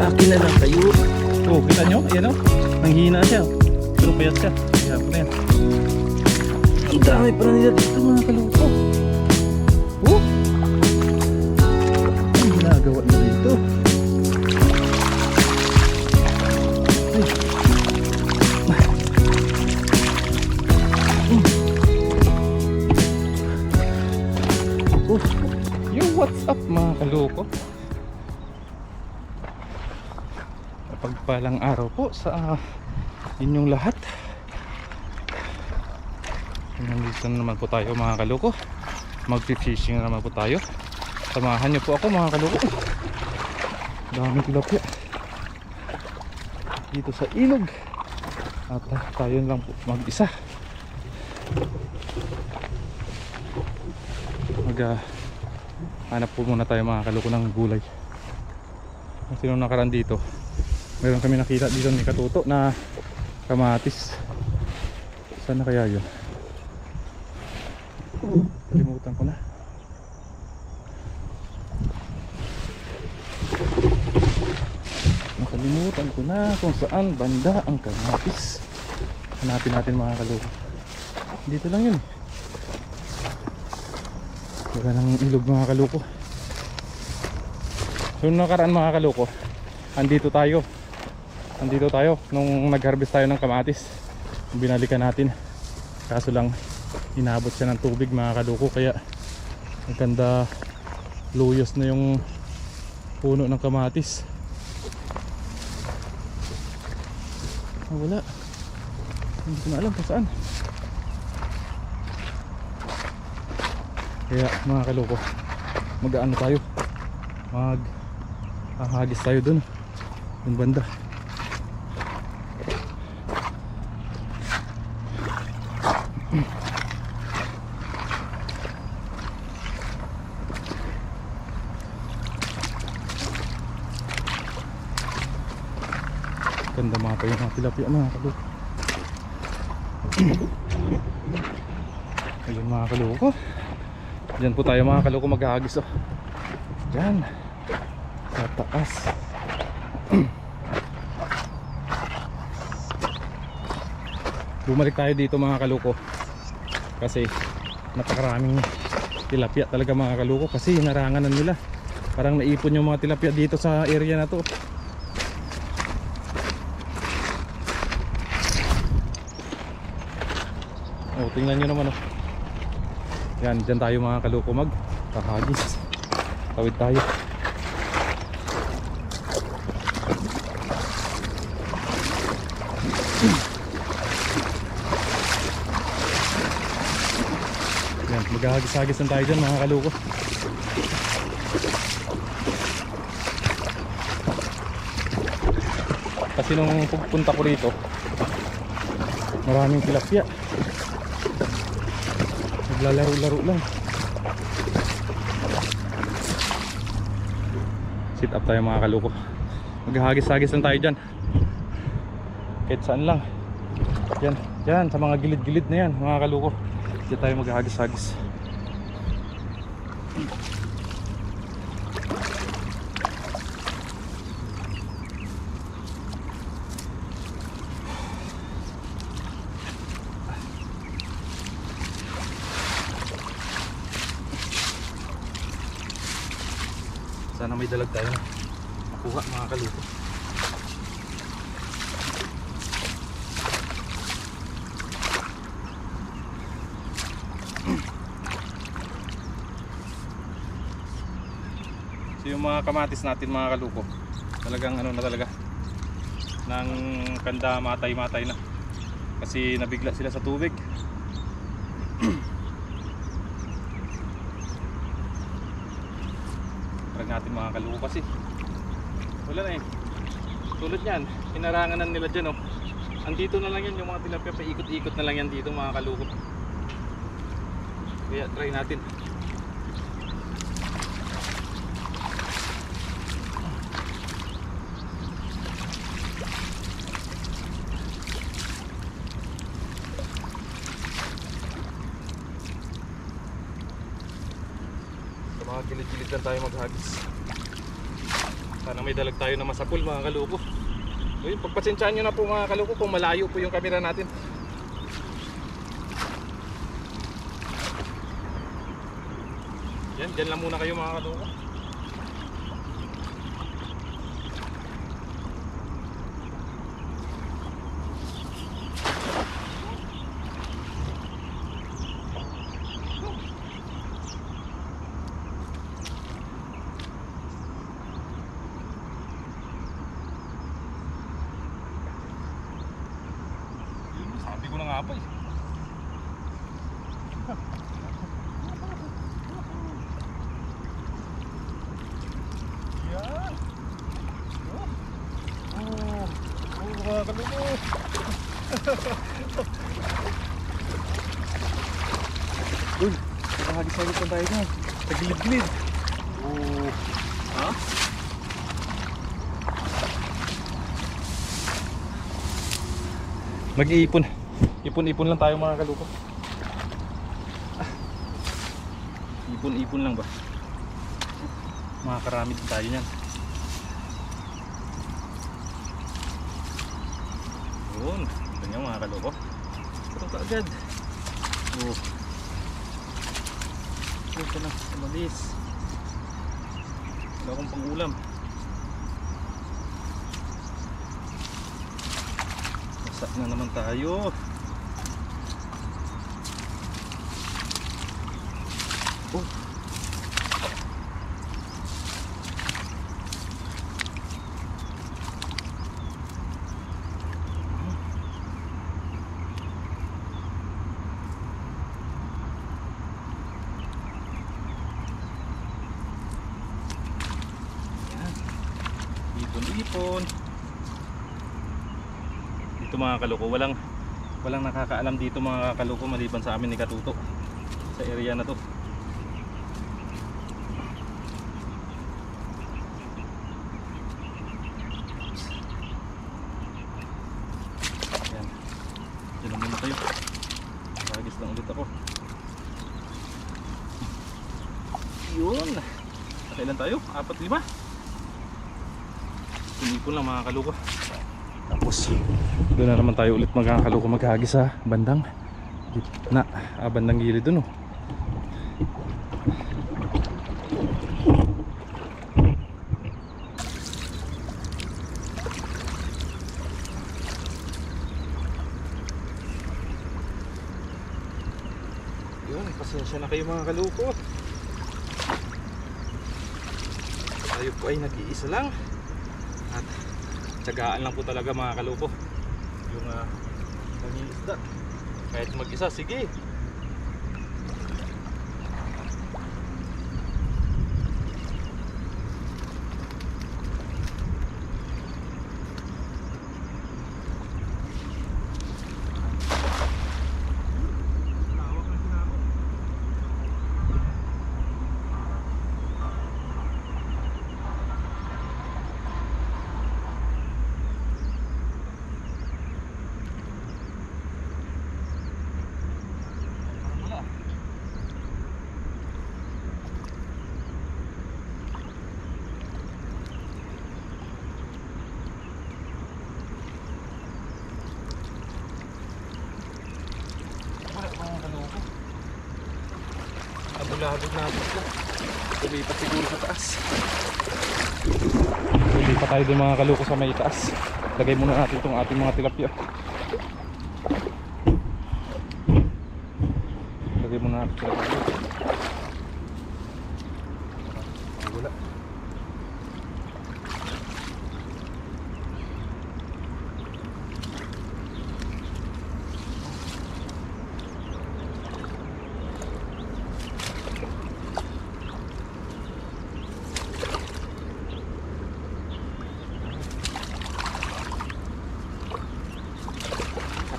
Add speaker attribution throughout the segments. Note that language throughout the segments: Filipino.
Speaker 1: Akin na lang kayo.
Speaker 2: Oh, kita nyo? Ayan o. Nanghihina siya. Pero payat siya. Kaya po na yan. Ang dami pala nila dito mga kaluko. Oh! Ang ginagawa na dito. Ay. Oh. Yo, what's up mga kaluko? Pagpalang araw po sa inyong lahat. Nandito na naman po tayo mga kaluko. Mag-fishing na naman po tayo. Samahan niyo po ako mga kaluko. Dami tilapia dito sa ilog. At tayo lang po mag-isa. Hanap po muna tayo mga kaluko ng gulay. Kasi nung nakaraan dito, meron kami nakita dito ni Katuto na kamatis. Saan na kaya yun? Kalimutan ko na. Nakalimutan ko na kung saan banda ang kamatis. Hanapin natin mga kaluko. Dito lang yun. Wala nang ilog mga kaluko. So nung nakaraan mga kaluko, andito tayo nung nag-harvest tayo ng kamatis. Binalikan natin, kaso lang inabot siya ng tubig mga kaluko, kaya maganda luyos na yung puno ng kamatis. Wala, hindi ko na alam kung saan. Kaya mga kaluko, mag-ano tayo, hagis tayo dun yung banda. Ganda mga pa yung mga tilapia mga kaluko. Ayun mga kaluko, dyan po tayo mga kaluko maghahagis. Oh, dyan sa taas. Bumalik tayo dito mga kaluko kasi napakaraming tilapia talaga mga kaluko, kasi naranganan nila. Parang naipon yung mga tilapia dito sa area na to. Oh, tingnan nyo naman oh. Yan, dyan tayo mga kaluko magkahagis. Tawid tayo. Yan, maghahagis-hagis na tayo dyan mga kaluko. Kasi nung pagpunta ko rito, maraming tilapia. Naglalaro-laro lang. Sit up tayo mga kaluko. Maghahagis-hagis lang tayo dyan. Kahit saan lang. Yan, dyan sa mga gilid-gilid na yan mga kaluko. Diyan tayo maghahagis-hagis. Sana may dalag tayo makuha mga kaluko. So yung mga kamatis natin mga kaluko, talagang ano na talaga, ng kanda matay-matay na kasi nabigla sila sa tubig. Natin mga kaluko kasi wala na eh, tulad yan, inaranganan nila dyan oh. Andito na lang yan yung mga tilapia, paikot-ikot na lang yan dito mga kaluko. Kaya try natin. Sa mga gilid-gilid lang tayo maghagis. Sana may dalag tayo na masapul mga kaloko. Ayun, pagpasensyaan nyo na po mga kaloko kung malayo po yung camera natin. Yan, dyan lang muna kayo mga kaloko. Sabi ko na nga pa eh. Yan. Mga kaloko. Uy, nakahagis-hagis na tayo na. Sa gilid-gilid. Ha? Mag-iipon. Ipon-ipon lang tayo mga kaloko. Ipon-ipon lang ba? Makakarami din tayo niyan. Yun. Ito niya mga kaloko. Ito ka agad. Ito na. Umalis. Wala akong pang-ulam. Masak na naman tayo. Ipon. Dito mga kaloko, walang nakakaalam dito mga kaloko maliban sa amin ni Katuto sa area na to. Ayan. Diyan muna tayo. Bagis lang ulit ako. Yun. Nakailan tayo? 4-5? Pinipon lang mga kaloko. Tapos doon na naman tayo ulit mga kaloko maghagis sa bandang gitna, bandang gilid doon. Yun, pasensya na kayo mga kaloko. Tayo po ay nag-iisa lang. At tsagaan lang po talaga mga kaloko yung nangingisda. Kahit mag-isa, sige. Abulabog natin ito. Tulipat siguro sa taas. Tulipat tayo din mga kaloko sa may taas. Lagay muna natin itong ating mga tilapia. Lagay muna natin tilapia. Wala.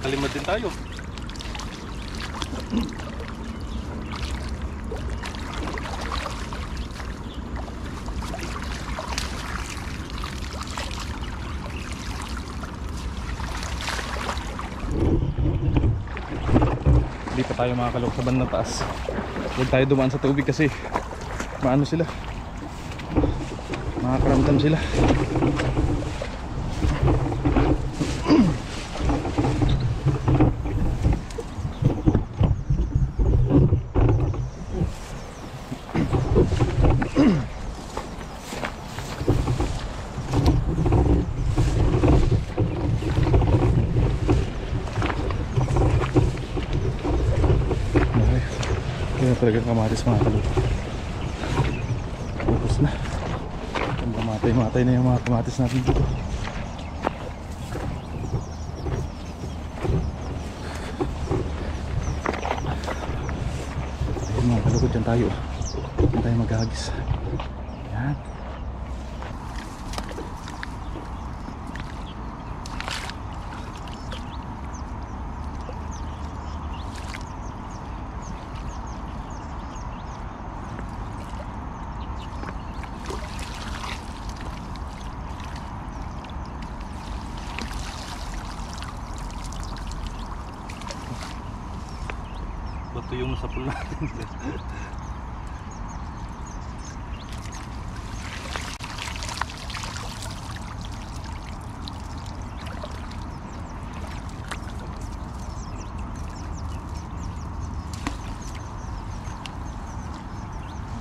Speaker 2: Kalimad din tayo. Hindi pa tayo makakalok sa bandang taas. Huwag tayo dumaan sa tubig kasi maano sila. Makakaramdam sila. Kaya talagang kamatis mga kaluluwa. Tapos na. Matay na yung mga kamatis natin dito. Ayun mga kaluluwa, dyan tayo. Dyan tayo maghahagis. Yan.
Speaker 1: Bato yung sa pool natin.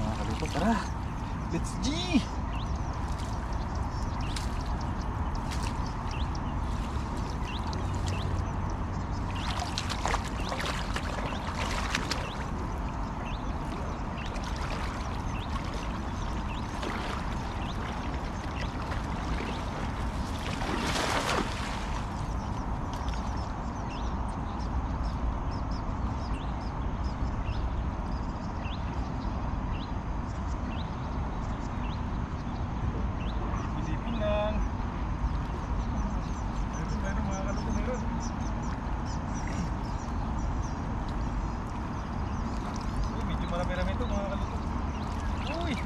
Speaker 2: Mga kaluluwa, tara! Let's G!
Speaker 1: Marami-rami ito mga kaluto. Uy!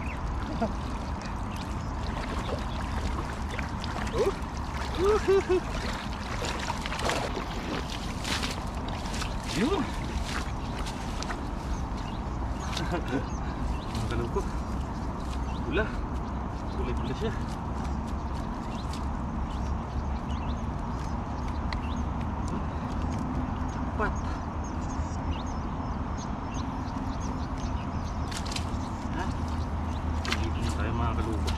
Speaker 1: Yun! Mga kaluto. Bula. Bula-bula siya. Pat. Mga kalubo.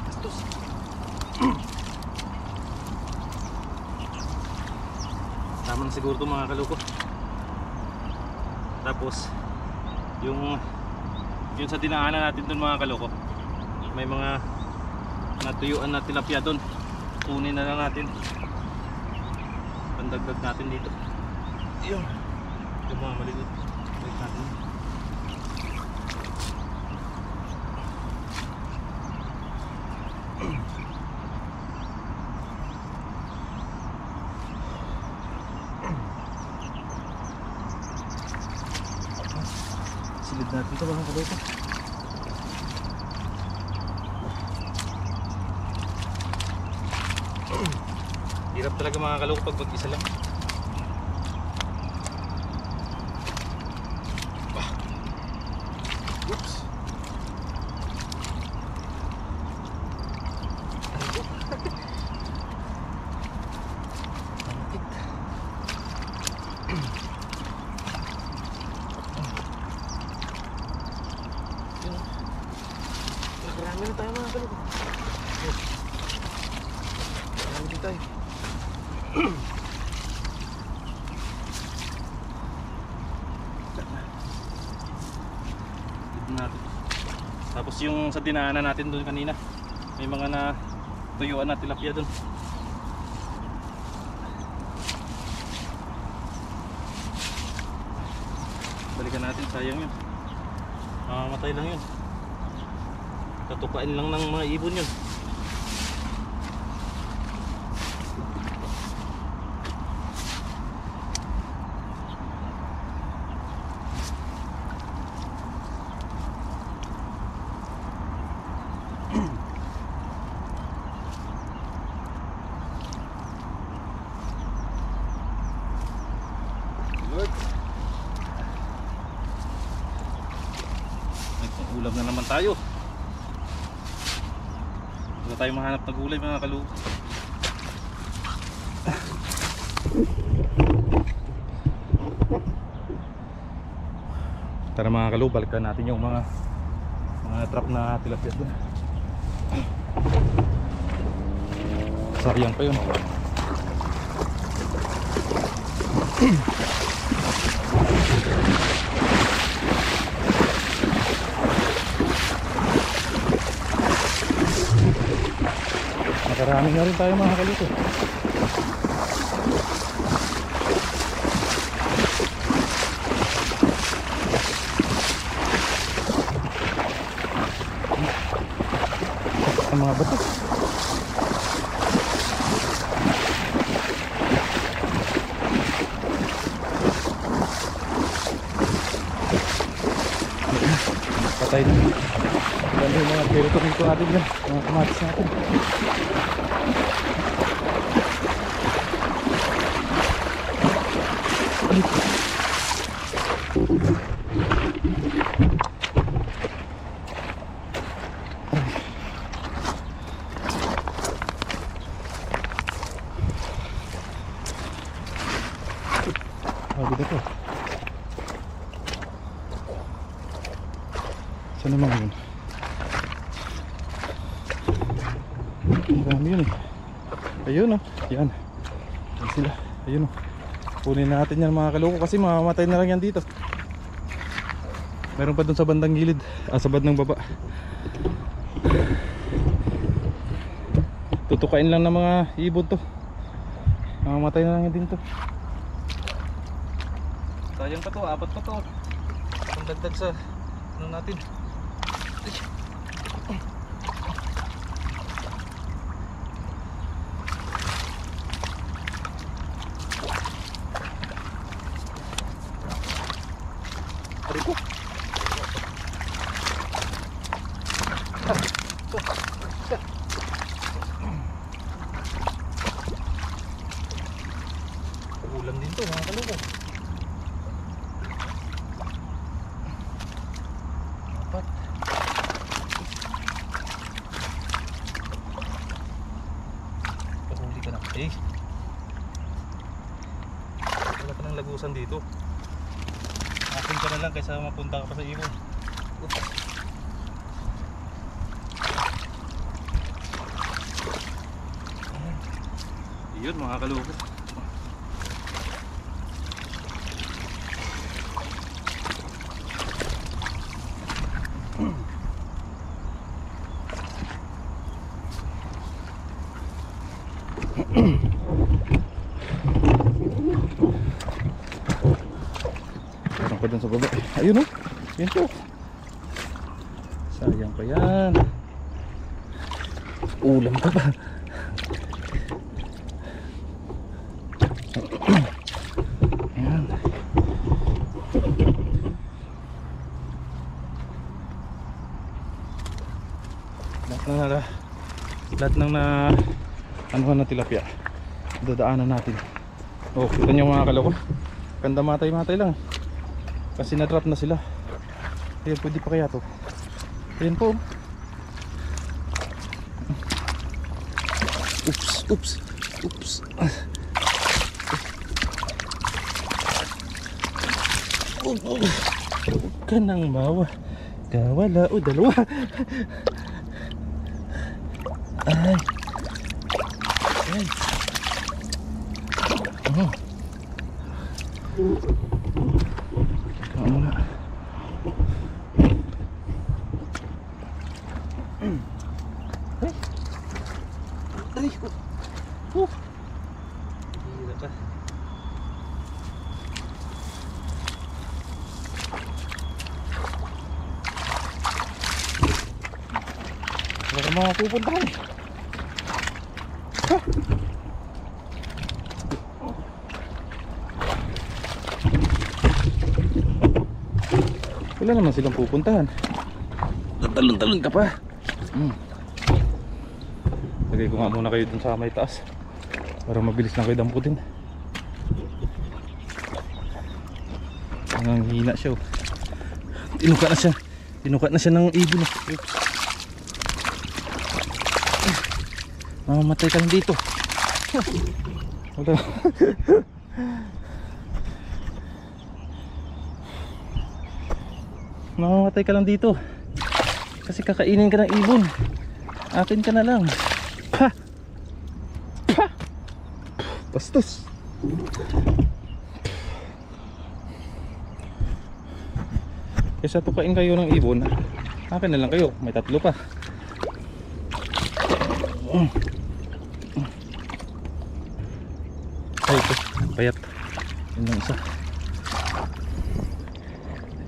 Speaker 1: Bastos. Tama na siguro ito mga kalubo. Tapos yung sa dinaanan natin doon mga kaloko, may mga natuyuan na tilapia doon. Kunin na lang natin, pandagdag natin dito. Yung mga malilit balik natin. Silid natin ito mga kaloko. Hirap talaga mga kaloko pag mag-isa lang. Oops. Marami na tayo mga kaloko. Marami din tayo. Natin. Tapos yung sa dinaanan natin doon kanina, may mga na tuyuan na tilapia doon. Balikan natin, sayang yun. Mamamatay lang yun. Katupain lang ng mga ibon yun. Ulam na naman tayo. Wala tayong mahanap na gulay mga kaluko. Tara mga kaluko, balikan natin yung mga trap na tilapia doon. Sayang pa yun. Nakarami na rin tayo mga kaluko. Ang mga bato. Patay na. Ganda yung mga skeleton dito natin dyan. Mga kamatis natin. Dito po. Saan naman yun? Ang dami yun eh. Ayun o. Yan. Yan sila. Ayun o. Kunin natin yan mga kaloko kasi mamamatay na lang yan dito. Meron pa dun sa bandang gilid. Sa bandang baba. Tutukain lang ng mga ibon to. Mamamatay na lang yan din to. Sayang pa to, 4 pa to. Ang dagdag sa ano natin. Ariko. Ulam din to mga kaloko. Eh, wala ka ng lagusan dito. Akin ka na lang kaysa mapunta ka pa sa ibon. Iyon mga kaloko. Meron pa dun sa baba. Ayun o. Yan po. Sayang pa yan. Ulam pa ba? Ayan. Lahat ng ano na tilapia dadaanan natin. Oh, kita nyo mga kaloko. Ganda matay lang. Kasi na-trap na sila. Ayan, pwede pa kaya to. Ayan po. Oops. Huwag ka nang mawa. Kawala. O, dalawa. Ay. Ikaw muna. Ay. Hira ka. Wala ka mga pupuntahan. Wala naman silang pupuntahan. Talon-talon ka pa. Lagay ko nga muna kayo dun sa may taas para mabilis lang kayo damputin. Ang hina siya. Tinuka na siya. Tinuka na siya ng ibon. Oops. Mamamatay ka lang dito. Wala. Mamamatay ka lang dito. Kasi kakainin ka ng ibon. Akin ka na lang. Pa! Pa! Bastos. Kaysa tukain kayo ng ibon, akin na lang kayo. May 3 pa. Ay, ito. Payat. Yun lang isa.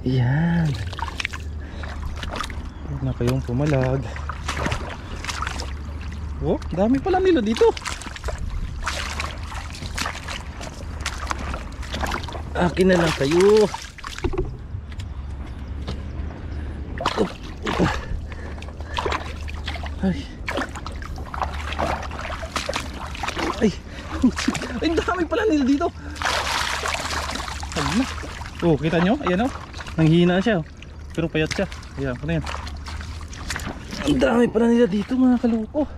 Speaker 1: Yan. Huwag na kayong pumalag. Oh, dami pala nila dito. Akin na lang kayo. Ay. Ay. Ay, dami pala nila dito. Ayun na. Oh, kita nyo? Ayan o. Nanghihina siya. Pero payat siya. Ayan, ano yan? Ang dami pala nila dito mga kaloko.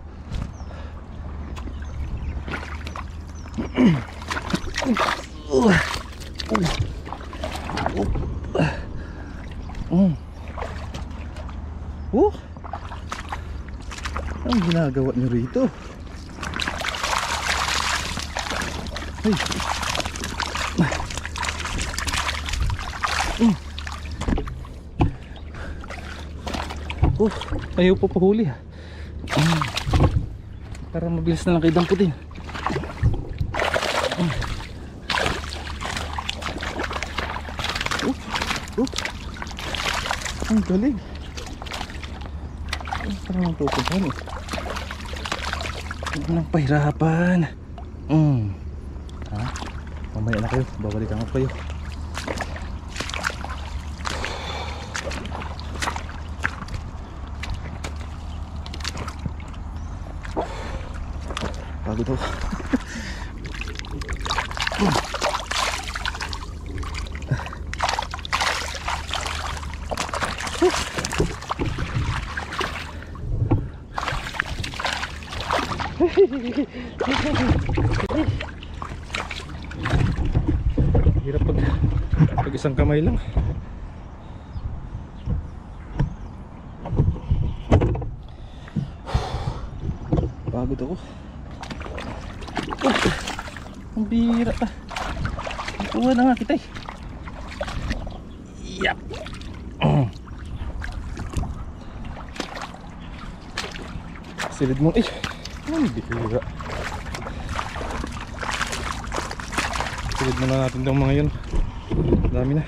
Speaker 1: Ang ginagawa nyo rito? Ay. Ayaw po pahuli ha. Para mabilis na lang kay damputin. Ang galing. Parang ang tutupan eh. Huwag nang pahirapan. Ha? Mamaya na kayo. Babalikan ko kayo. Pagod ako. Hirap pag isang kamay lang. Pagod ako. Ang bira pa. Kuha na nga kita eh. Yap. Silid mo eh. Ang bira. Silid muna natin itong mga yun. Dami na.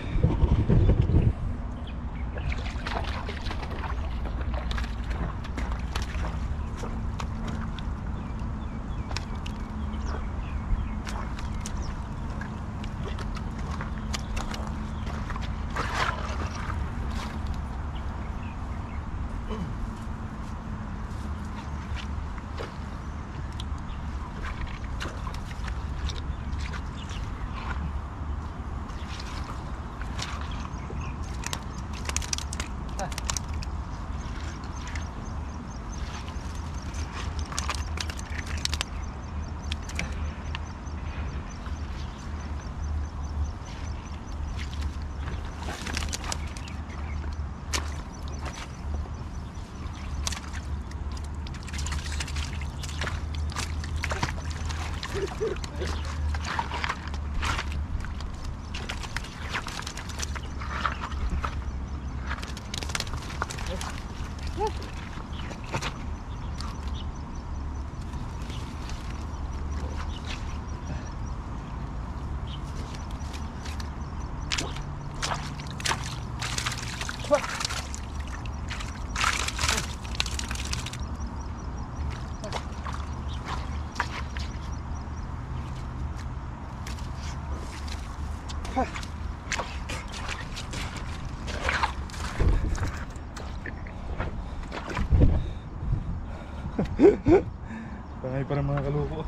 Speaker 1: Pangay para mga kaloko.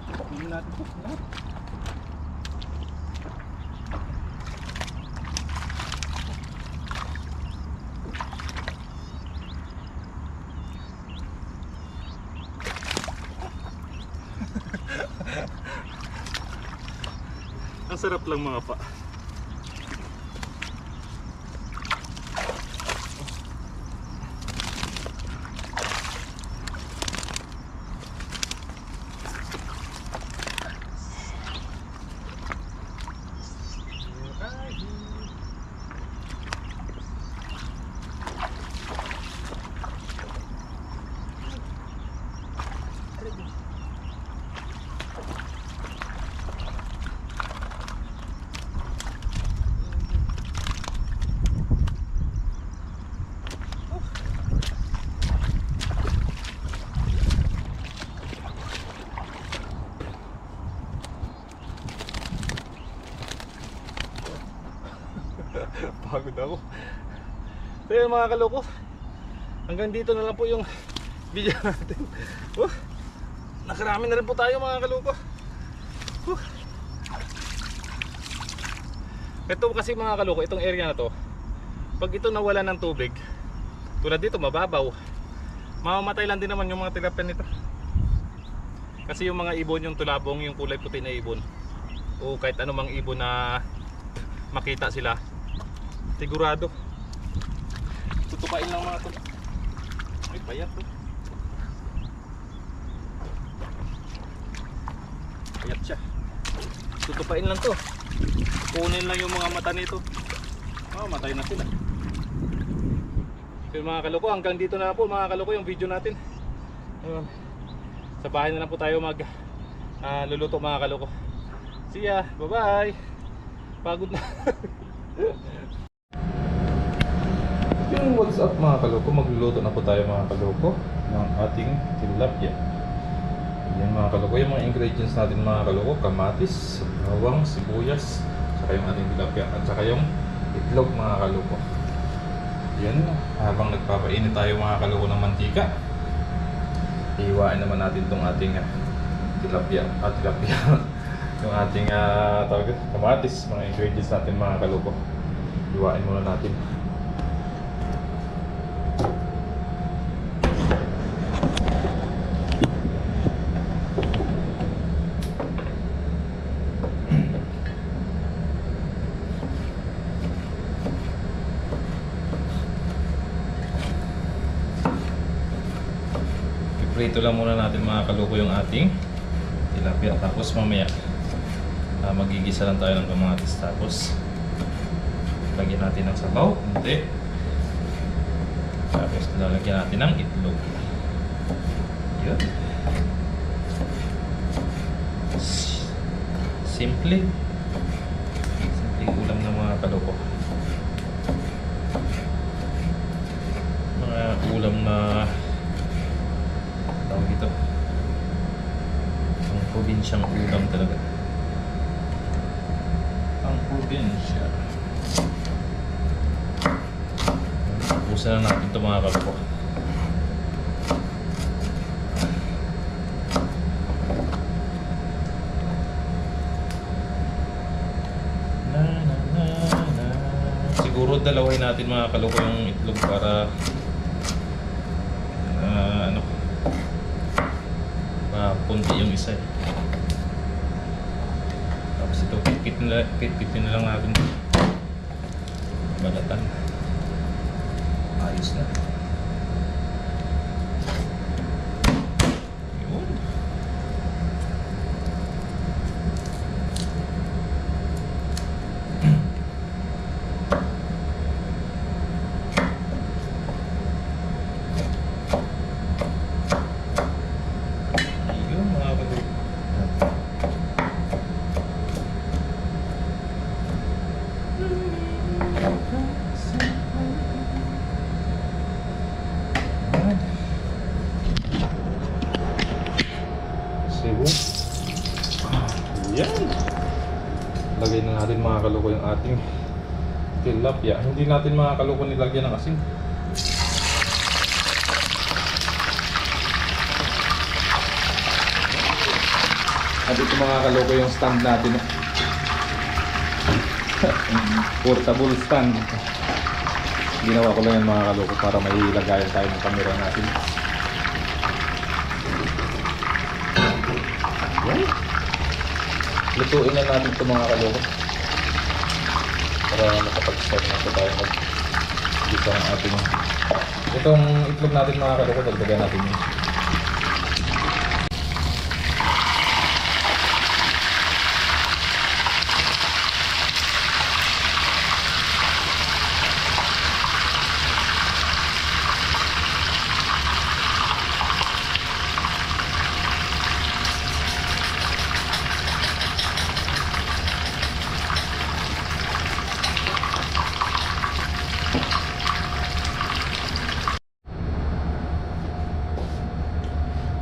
Speaker 1: Pakunin natin ito lahat. Ang sarap lang mga pa. Pagod ako. So yun mga kaloko, hanggang dito na lang po yung video natin. Nakarami na rin po tayo mga kaloko. Ito kasi mga kaloko, itong area na to, pag ito nawala ng tubig, tulad dito mababaw, mamamatay lang din naman yung mga tilapia nito. Kasi yung mga ibon, yung tulabong, yung kulay puti na ibon, o kahit anumang ibon na makita sila, sigurado tutupain lang mga to. Ay payat to. Payat siya. Tutupain lang to. Kunin lang yung mga mata nito. Matay na sila. So mga kaloko, hanggang dito na po mga kaloko yung video natin. Ayun. Sa bahay na lang po tayo mag luluto mga kaloko. See ya. Bye bye. Pagod na. Yung what's up mga kaloko, magluluto na po tayo mga kaloko ng ating tilapia. Yan mga kaloko, yung mga ingredients natin mga kaloko: kamatis, bawang, sibuyas, saka yung ating tilapia, at saka yung itlog mga kaloko. Yan, habang nagpapainit tayo mga kaloko ng mantika, iiwain naman natin tong ating tilapia yung ating tawag, kamatis, mga ingredients natin mga kaloko. Iwain muna natin. Prito lang muna natin mga kaloko yung ating tilapia, tapos mamaya magigisa lang tayo ng kamatis, tapos lagyan natin ng sabaw, kunti, tapos lalagyan natin ng itlog. Yun. Simple ulam ng mga kaloko. Mga ulam na tawag ito, ang probinsyang ulam talaga. Ang probinsya. Ubusan na natin ito mga kaloko. Siguro dalawahin natin mga kaloko yung itlog para konti yung isa. Tapos ito pipitin na lang natin, balatan. Ayos na. Yun. Yan. Lagay na natin mga kaloko yung ating tilapia. Hindi natin mga kaloko nilagyan ng asin. At ito mga kaloko yung stand natin. Portable stand. Ginawa ko lang yan mga kaloko para may ilagayan tayo ng camera natin. Yan. Lutuin na natin ito mga kaloko. Para makapag-start na ito tayo mag-gisa ng ating itong itlog natin mga kaloko. Dagdagan natin yun.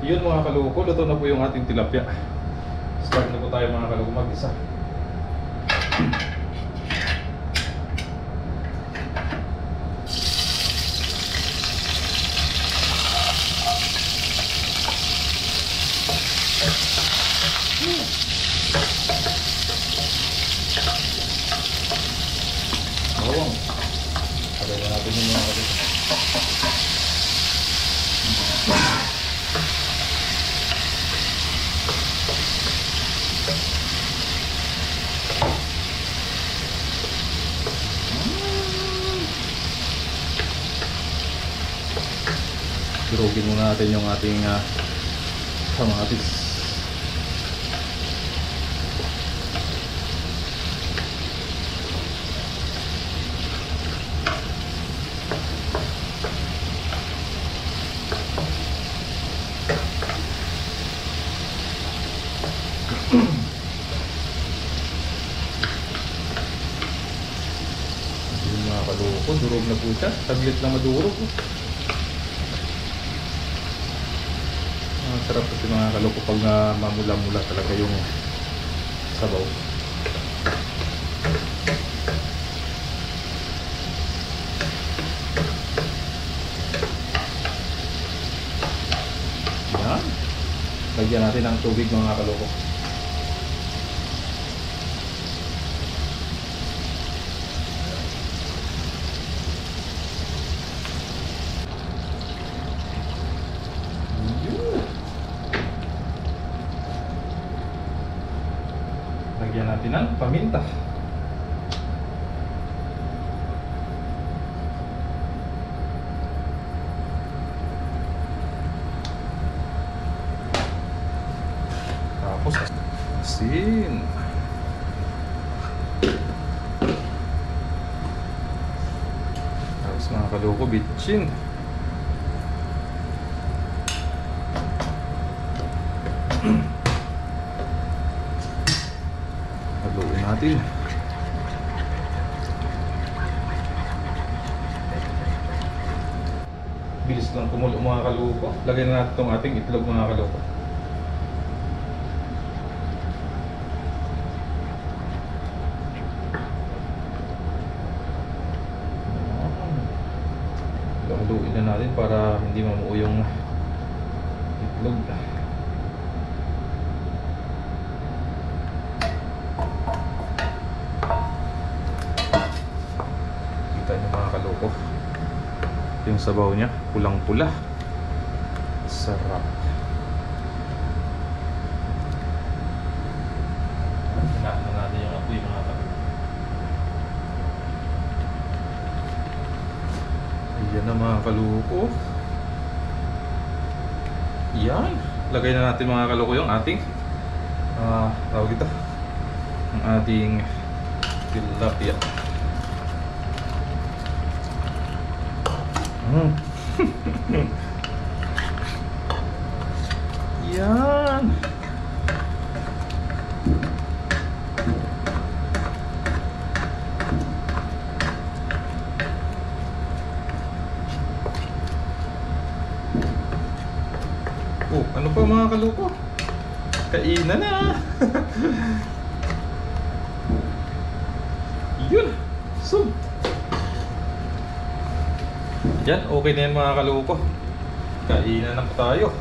Speaker 1: Yun mga kaloko, luto na po yung ating tilapia. Start na po tayo mga kaloko mag-isa. Bawang. Sabay na natin yung mga kaloko. Durugin muna natin yung ating kamatis. Yung mga kaloko, durog na po siya. Taglit na madurog. Sarap kasi mga kaloko pag mamula-mula talaga yung sabaw. Yan. Lagyan natin ng tubig mga kaloko. Lagyan natin ng paminta. Tapos asin. Tapos mga kaloko, bitchin. Haluin natin. Bilis lang kumulo mga kaloko. Lagyan na natin itong ating itlog mga kaloko. Haluin na natin para hindi mamuo yung itlog. Kita nyo mga kaloko, yung sabaw niya pulang-pula, sarap. Hinahan na natin yung apoy mga kaloko. Ayan na mga kaloko. Yan, lagay na natin mga kaloko yung ating tawag ito, ang ating tilapia. Yan. Oh, ano pa mga kaloko? Kainan na. Yun. So yan, okay na yan mga kaloko. Kainan na po tayo.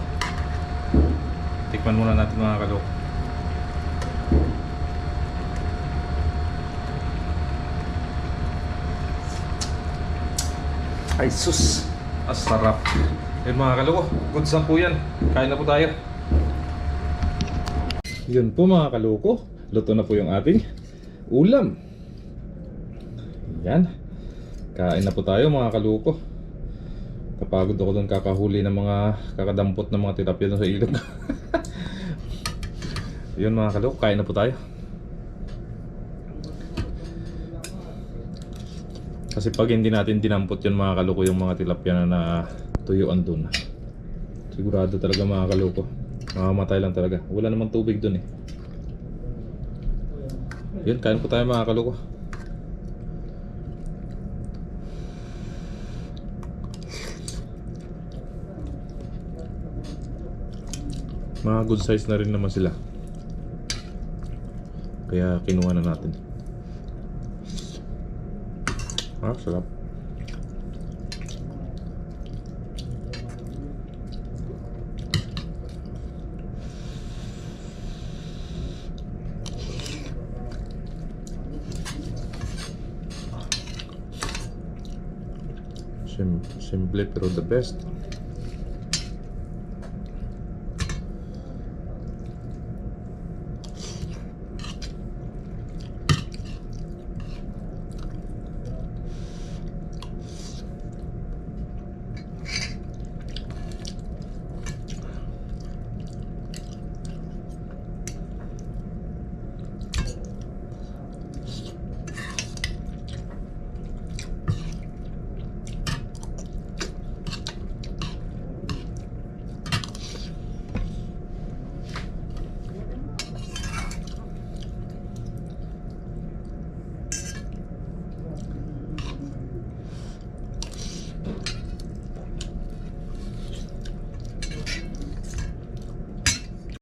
Speaker 1: Tikman muna natin mga kaloko. Ay sus, asarap. Yun mga kaloko, good sa po yan. Kain na po tayo. Yun po mga kaloko, luto na po yung ating ulam. Yan. Kain na po tayo mga kaluko. Kapagod ako doon kakahuli ng mga kakadampot ng mga tilapia doon sa ilog. Yun mga kaluko, kain na po tayo. Kasi pag hindi natin dinampot yun mga kaluko, yung mga tilapia na tuyuan doon, sigurado talaga mga kaluko, mamamatay lang talaga. Wala namang tubig doon eh. Yun, kain po tayo mga kaluko. Mga good size na rin naman sila, kaya kinuha na natin. Sarap. Simple pero the best.